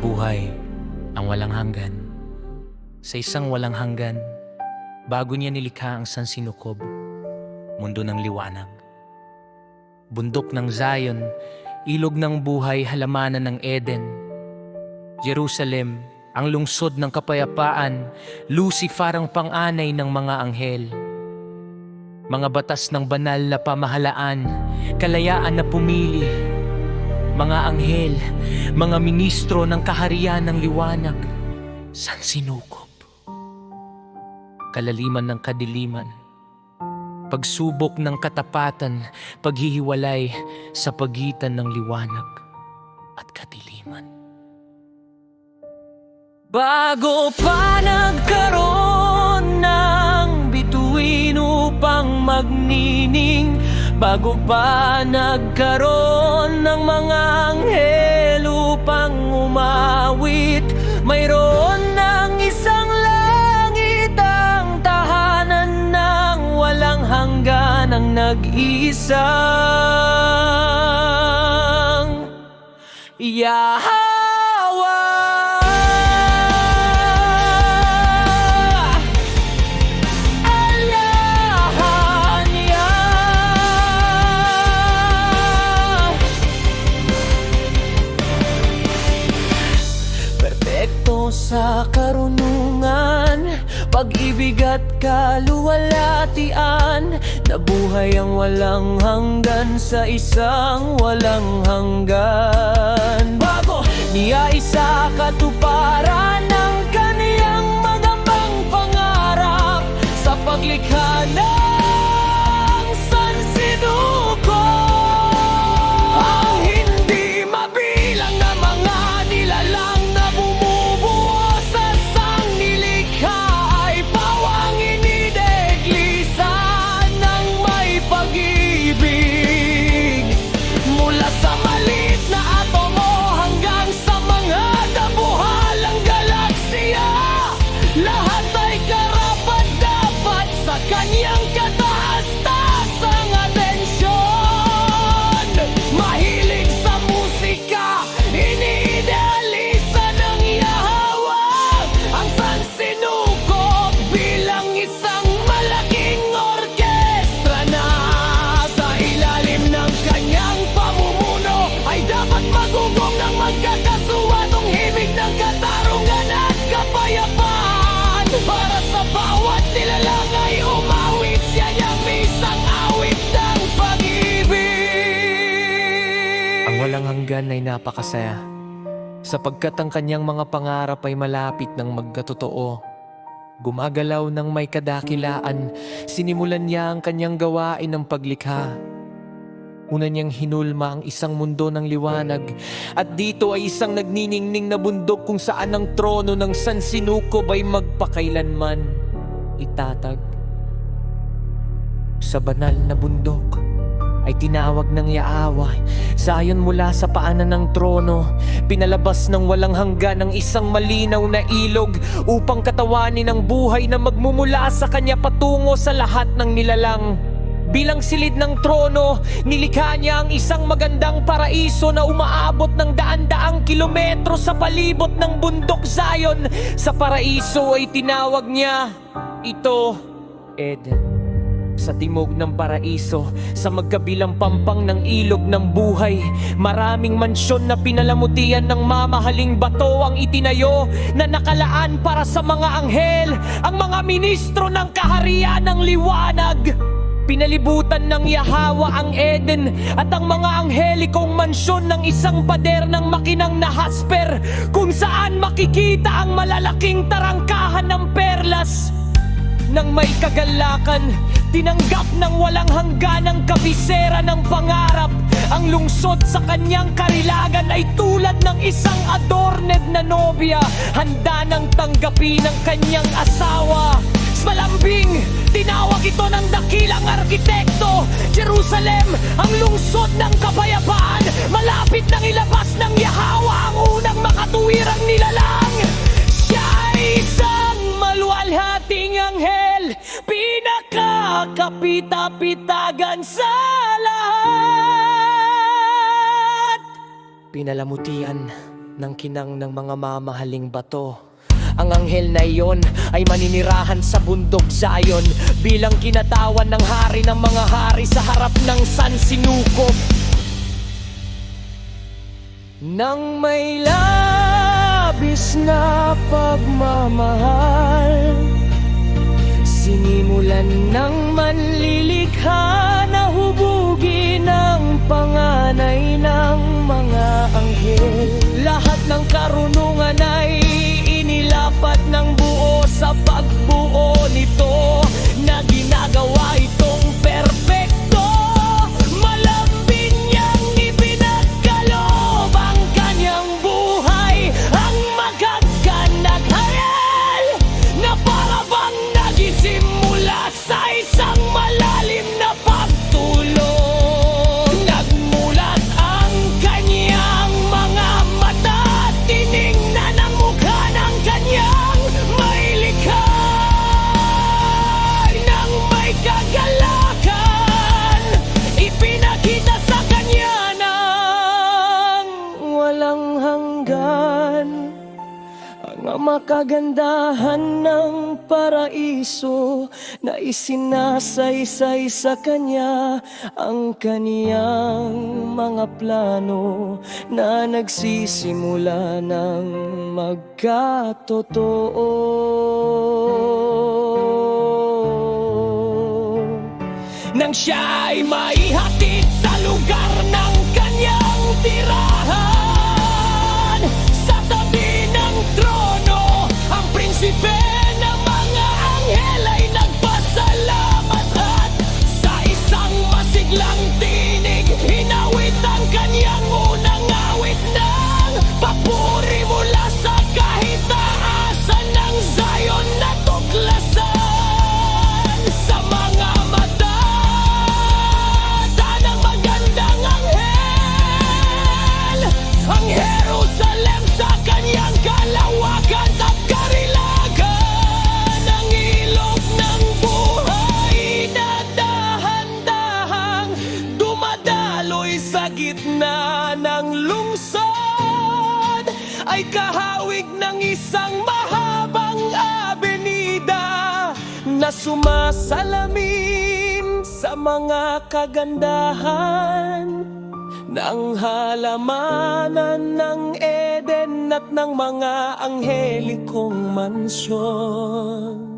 buhay ang walang hanggan. Sa isang walang hanggan, bago niya nilikha ang sansinukob, mundo ng liwanag. Bundok ng Zion, ilog ng buhay, halamanan ng Eden. Jerusalem, ang lungsod ng kapayapaan, Lucifer ang pang-anay ng mga anghel. Mga batas ng banal na pamahalaan, kalayaan na pumili. Mga anghel, mga ministro ng kaharian ng liwanag, sansinukob. Kalaliman ng kadiliman, pagsubok ng katapatan, paghihiwalay sa pagitan ng liwanag at kadiliman. Bago pa nagkaroon ng bituin upang magnining, bago pa nagkaroon ng mga anghel upang umawit, mayroon ng isang langit, ang tahanan ng walang hanggan, ang nag-iisang Yahweh. Sa karunungan, pag-ibig at kaluwalhatian, nabuhay ang walang hanggan sa isang walang hanggan. Bago niya isa katuparan ng kaniyang magandang pangarap sa paglikha ng sansinukob. Ang hindi mabilang na mga nilalang kanyang kataas-taasang atensyon. Mahilig sa musika, iniidealisa ng Yahweh ang sansinukob bilang isang malaking orkestra na sa ilalim ng kanyang pamumuno ay dapat magugong ng magkakasuwatong himig ng katarungan at kapayapaan. Para sa bawat nilalang ay umawit siya niyang isang awit ng pag-ibig. Ang walang hanggan ay napakasaya, sapagkat ang kanyang mga pangarap ay malapit ng magkatotoo. Gumagalaw ng may kadakilaan, sinimulan niya ang kanyang gawain ng paglikha. Una niyang hinulma ang isang mundo ng liwanag, at dito ay isang nagniningning na bundok kung saan ang trono ng sansinukob ay magpakailanman itatag. Sa banal na bundok ay tinawag ng Yahweh, sayon mula sa paanan ng trono, pinalabas ng walang hanggan ang isang malinaw na ilog upang katawanin ang buhay na magmumula sa kanya patungo sa lahat ng nilalang. Bilang silid ng trono, nilikha niya ang isang magandang paraiso na umaabot ng daan-daang kilometro sa palibot ng bundok Zion. Sa paraiso ay tinawag niya ito Eden. Sa timog ng paraiso, sa magkabilang pampang ng ilog ng buhay, maraming mansyon na pinalamutian ng mamahaling bato ang itinayo na nakalaan para sa mga anghel, ang mga ministro ng kaharian ng liwanag. Pinalibutan ng Yahweh ang Eden at ang mga anghelikong mansyon ng isang pader ng makinang na hasper, kung saan makikita ang malalaking tarangkahan ng perlas. Nang may kagalakan, tinanggap ng walang hanggan ang kabisera ng pangarap. Ang lungsod sa kanyang karilagan ay tulad ng isang adorned na nobya, handa nang tanggapin ang kanyang asawa. Malambing, tinawag ito ng dakilang arkitekto. Jerusalem, ang lungsod ng kapayapaan, malapit nang ilabas ng Yahweh ang unang makatuwirang nilalang. Siya ay isang maluwalhating anghel, pinakakapita-pitagan sa lahat. Pinalamutian ng kinang ng mga mamahaling bato. Ang anghel na iyon ay maninirahan sa bundok Zion, bilang kinatawan ng hari ng mga hari sa harap ng San Sinukob. Nang may labis na pagmamahal, sinimulan ng manlilikha na hubugin ang panganay ng mga anghel. Lahat ng karunungan ay inilapat ng buo sa pagbuo nito, na ginagawa itong perpekto. Malambing niyang ipinagkaloob ang kanyang buhay, ang magagandang hayal na para bang nagising mula sa isang malalim na pagtulog. Nagmulat ang kanyang mga mata at tiningnan ang mukha ng kanyang may likha. Nang may kagalakan, ipinakita sa kanya ng walang hanggan ang makagandahan ng paraiso, na isinasaysay sa kanya ang kaniyang mga plano, na nagsisimula ng magkatotoo. Nang siya ay maihatid sa lugar ng kanyang tirahan, sa tabi ng trono, ang prinsipe ng mga anghel ay nagpasalamat, at sa isang masiglang tinig hinawit ang kanyang unang awit ng papuri mula sa kahitaasan ng Zion na tuklasan. Sa mga mata ng magandang anghel, ang Jerusalem sa kanyang kalawakan at karilagan, ang ilog ng buhay na dahan-dahang dumadaloy sa gitna ng lungsod, ay kahawig ng isang mahabang abenida na sumasalamin sa mga kagandahan ng halamanan ng Eden at ng mga anghelikong mansyon.